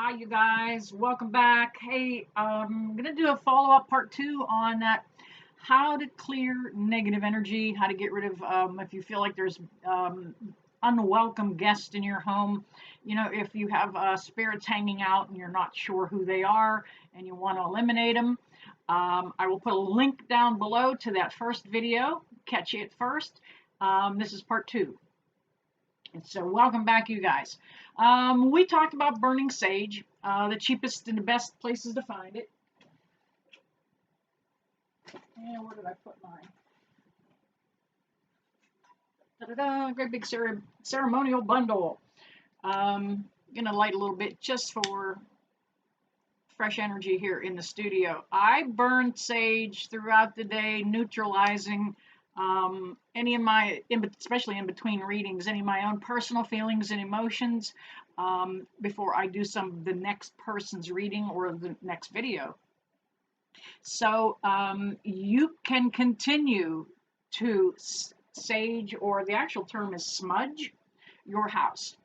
Hi, you guys. Welcome back. Hey, I'm gonna do a follow-up part two on that how to clear negative energy, how to get rid of if you feel like there's unwelcome guests in your home. If you have spirits hanging out and you're not sure who they are and you want to eliminate them. I will put a link down below to that first video. Catch it first. This is part two. And so, welcome back, you guys. We talked about burning sage, the cheapest and the best places to find it. And where did I put mine? Da-da-da, great big ceremonial bundle. Gonna light a little bit just for fresh energy here in the studio. I burn sage throughout the day, neutralizing any of my, especially in between readings, any of my own personal feelings and emotions before I do the next person's reading or the next video. So you can continue to sage, or the actual term is smudge, your house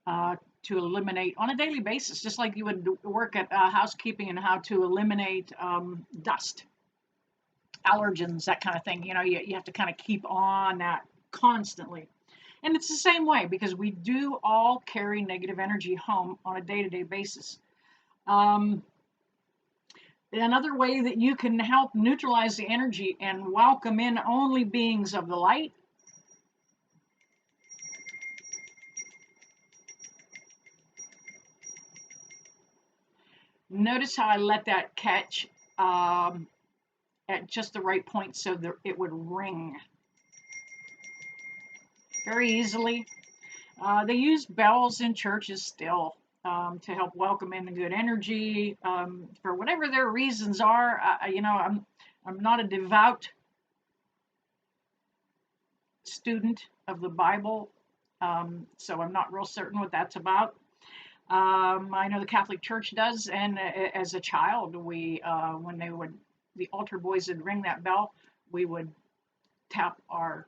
to eliminate on a daily basis, just like you would work at housekeeping and how to eliminate dust, allergens, that kind of thing. You have to kind of keep on that constantly. And it's the same way because we do all carry negative energy home on a day-to-day basis. Another way that you can help neutralize the energy and welcome in only beings of the light. Notice how I let that catch at just the right point so that it would ring very easily. They use bells in churches still to help welcome in the good energy for whatever their reasons are. I'm not a devout student of the Bible, so I'm not real certain what that's about. I know the Catholic Church does, and as a child, when the altar boys would ring that bell, we would tap our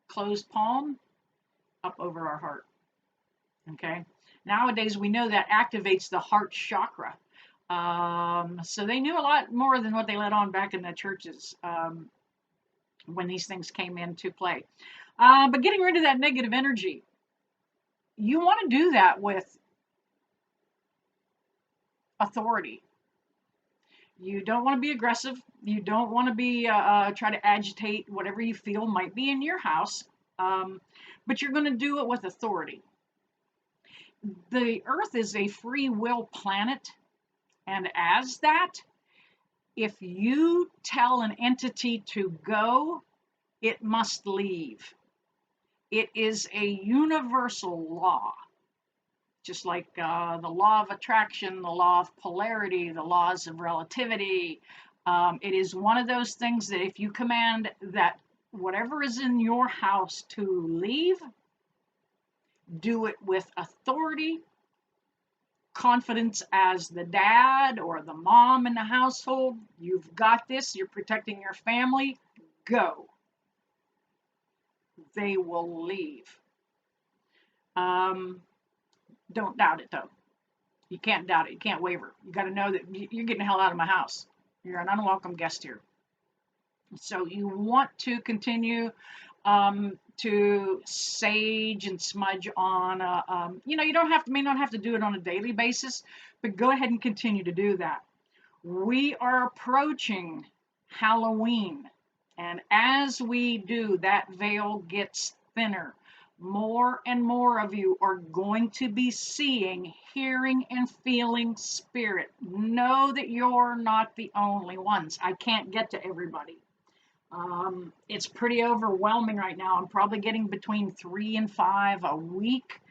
closed palm up over our heart. Okay. Nowadays, we know that activates the heart chakra. So they knew a lot more than what they let on back in the churches when these things came into play. But getting rid of that negative energy, you want to do that with authority. You don't want to be aggressive. You don't want to be try to agitate whatever you feel might be in your house, but you're going to do it with authority. The Earth is a free will planet, and as that, if you tell an entity to go, it must leave. It is a universal law, just like the law of attraction, the law of polarity, the laws of relativity. It is one of those things that if you command that whatever is in your house to leave, do it with authority, confidence as the dad or the mom in the household. You've got this, you're protecting your family, go. They will leave. Don't doubt it though. You can't doubt it. You can't waver. You got to know that you're getting the hell out of my house. You're an unwelcome guest here. So you want to continue to sage and smudge on. You don't have to, may not have to do it on a daily basis, but go ahead and continue to do that. We are approaching Halloween, and as we do, that veil gets thinner. More and more of you are going to be seeing, hearing, and feeling spirit. Know that you're not the only ones. I can't get to everybody. It's pretty overwhelming right now. I'm probably getting between 3 and 5 a week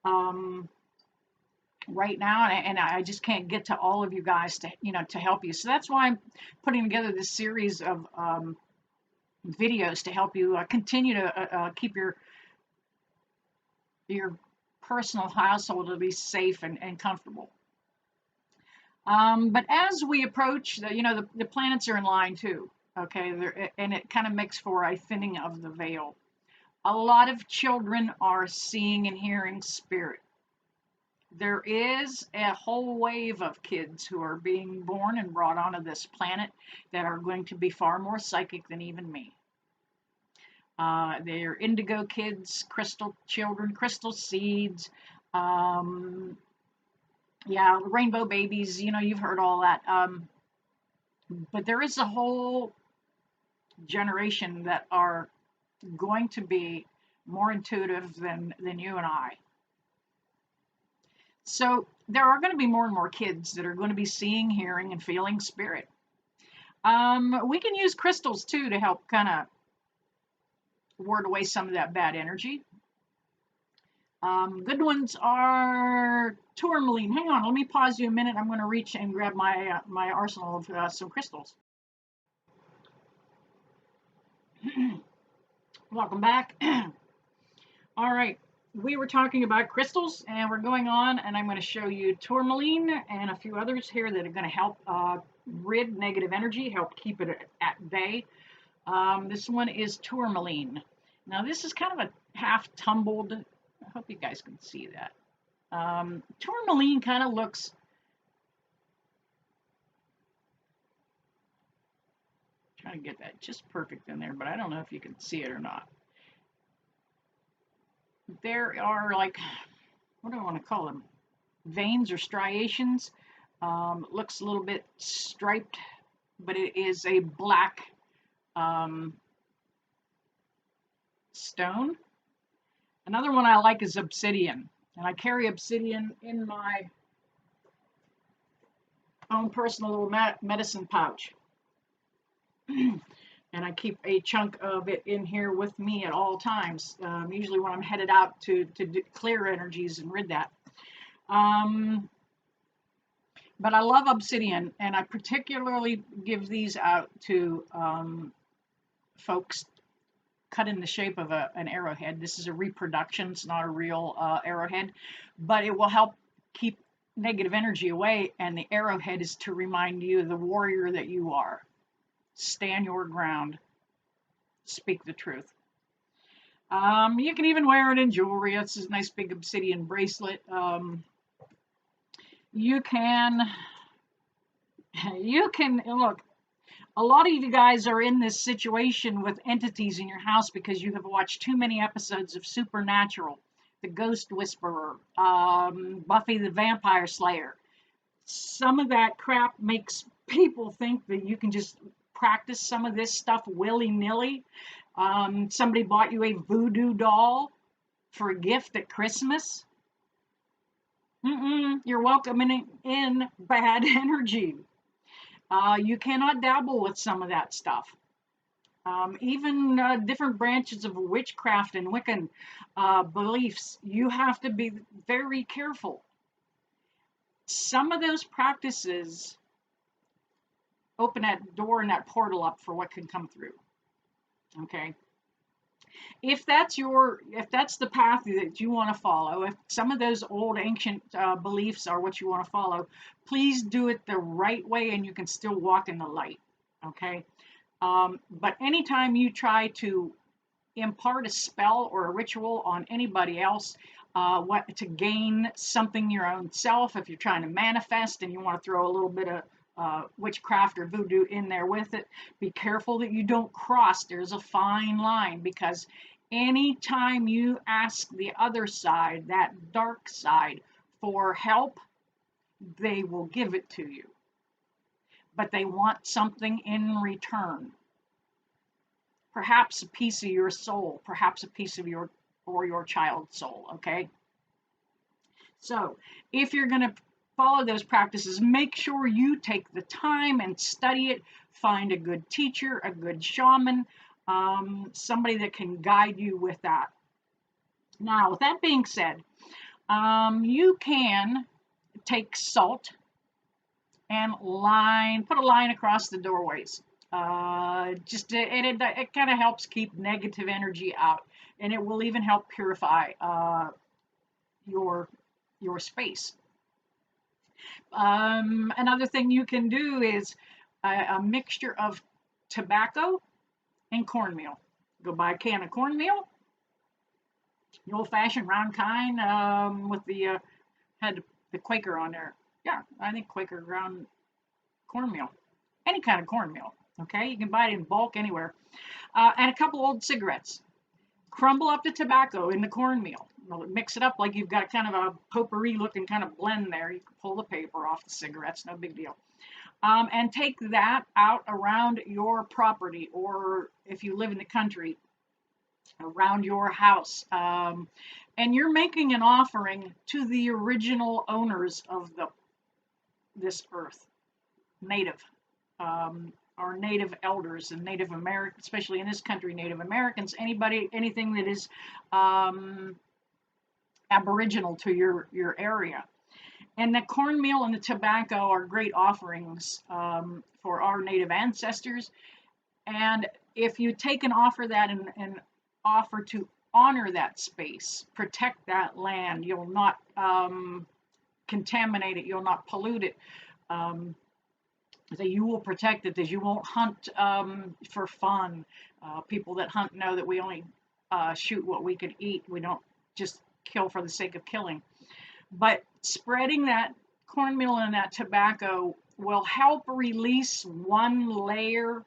right now, and I just can't get to all of you guys to help you. So that's why I'm putting together this series of videos to help you continue to keep your personal household to be safe and comfortable. But as we approach, the planets are in line too. Okay, and it kind of makes for a thinning of the veil. A lot of children are seeing and hearing spirit. There is a whole wave of kids who are being born and brought onto this planet that are going to be far more psychic than even me. They're indigo kids, crystal children, crystal seeds, um, yeah, rainbow babies. You know, you've heard all that. But there is a whole generation that are going to be more intuitive than you and I. So there are going to be more and more kids that are going to be seeing, hearing, and feeling spirit. We can use crystals too to help kind of ward away some of that bad energy. Good ones are tourmaline. Hang on, let me pause you a minute. I'm going to reach and grab my arsenal of some crystals. Welcome back. All right, we were talking about crystals, and we're going on, and I'm going to show you tourmaline and a few others here that are going to help rid negative energy, help keep it at bay. This one is tourmaline. Now, this is kind of a half tumbled. I hope you guys can see that. Tourmaline kind of looks. Trying to get that just perfect in there, but I don't know if you can see it or not. There are like, what do I want to call them? Veins or striations. Looks a little bit striped, but it is a black stone. Another one I like is obsidian, and I carry obsidian in my own personal little medicine pouch. And I keep a chunk of it in here with me at all times, usually when I'm headed out to clear energies and rid that. But I love obsidian, and I particularly give these out to folks cut in the shape of an arrowhead. This is a reproduction, it's not a real arrowhead, but it will help keep negative energy away, and the arrowhead is to remind you the warrior that you are. Stand your ground. Speak the truth. You can even wear it in jewelry. It's a nice big obsidian bracelet. You can look. A lot of you guys are in this situation with entities in your house because you have watched too many episodes of Supernatural, The Ghost Whisperer, Buffy the Vampire Slayer. Some of that crap makes people think that you can just practice some of this stuff willy-nilly. Somebody bought you a voodoo doll for a gift at Christmas. You're welcoming in bad energy. You cannot dabble with some of that stuff. Even different branches of witchcraft and Wiccan beliefs, you have to be very careful. Some of those practices open that door and that portal up for what can come through. Okay. If that's the path that you want to follow, if some of those old ancient beliefs are what you want to follow, please do it the right way, and you can still walk in the light. Okay. But anytime you try to impart a spell or a ritual on anybody else, to gain something your own self, if you're trying to manifest and you want to throw a little bit of witchcraft or voodoo in there with it, be careful that you don't cross. There's a fine line, because anytime you ask the other side, that dark side, for help, they will give it to you. But they want something in return. Perhaps a piece of your soul, perhaps a piece of your child's soul, okay? So if you're going to follow those practices, make sure you take the time and study it. Find a good teacher, a good shaman, somebody that can guide you with that. Now, with that being said, you can take salt and put a line across the doorways. It kind of helps keep negative energy out, and it will even help purify your space. Another thing you can do is a mixture of tobacco and cornmeal. Go buy a can of cornmeal, the old-fashioned round kind, with the Had the Quaker on there. Yeah, I think Quaker ground cornmeal, any kind of cornmeal. Okay, you can buy it in bulk anywhere. And a couple old cigarettes. Crumble up the tobacco in the cornmeal. Mix it up like you've got kind of a potpourri looking kind of blend there. You can pull the paper off the cigarettes, no big deal. And take that out around your property, or if you live in the country, around your house. And you're making an offering to the original owners of this earth, native, our native elders and Native American, especially in this country, Native Americans, anybody, anything that is aboriginal to your area. And the cornmeal and the tobacco are great offerings for our native ancestors. And if you take and offer that and offer to honor that space, protect that land, you'll not contaminate it, you'll not pollute it. So you will protect it, that you won't hunt for fun. People that hunt know that we only shoot what we could eat. We don't just kill for the sake of killing. But spreading that cornmeal and that tobacco will help release one layer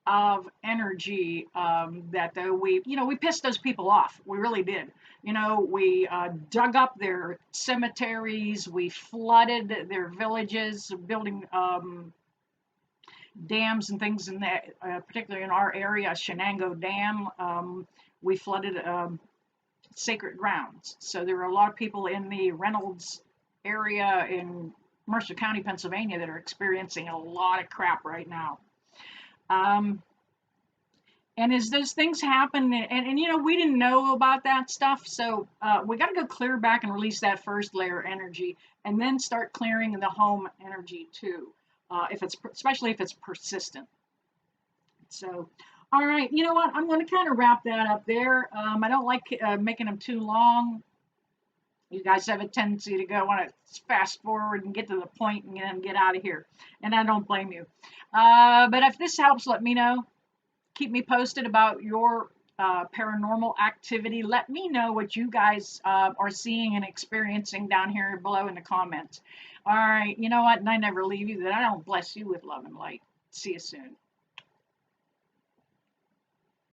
of energy that we pissed those people off. We really did. We dug up their cemeteries, we flooded their villages, building dams and things in that, particularly in our area, Shenango Dam. We flooded sacred grounds. So there are a lot of people in the Reynolds area in Mercer County, Pennsylvania, that are experiencing a lot of crap right now. And as those things happen, and we didn't know about that stuff, so we got to go clear back and release that first layer of energy, and then start clearing the home energy too, especially if it's persistent. So, all right, you know what? I'm going to kind of wrap that up there. I don't like making them too long. You guys have a tendency to want to fast forward and get to the point and then get out of here, and I don't blame you. But if this helps, let me know. Keep me posted about your paranormal activity. Let me know what you guys are seeing and experiencing down here below in the comments. All right, you know what? And I never leave you, that I don't bless you with love and light. See you soon.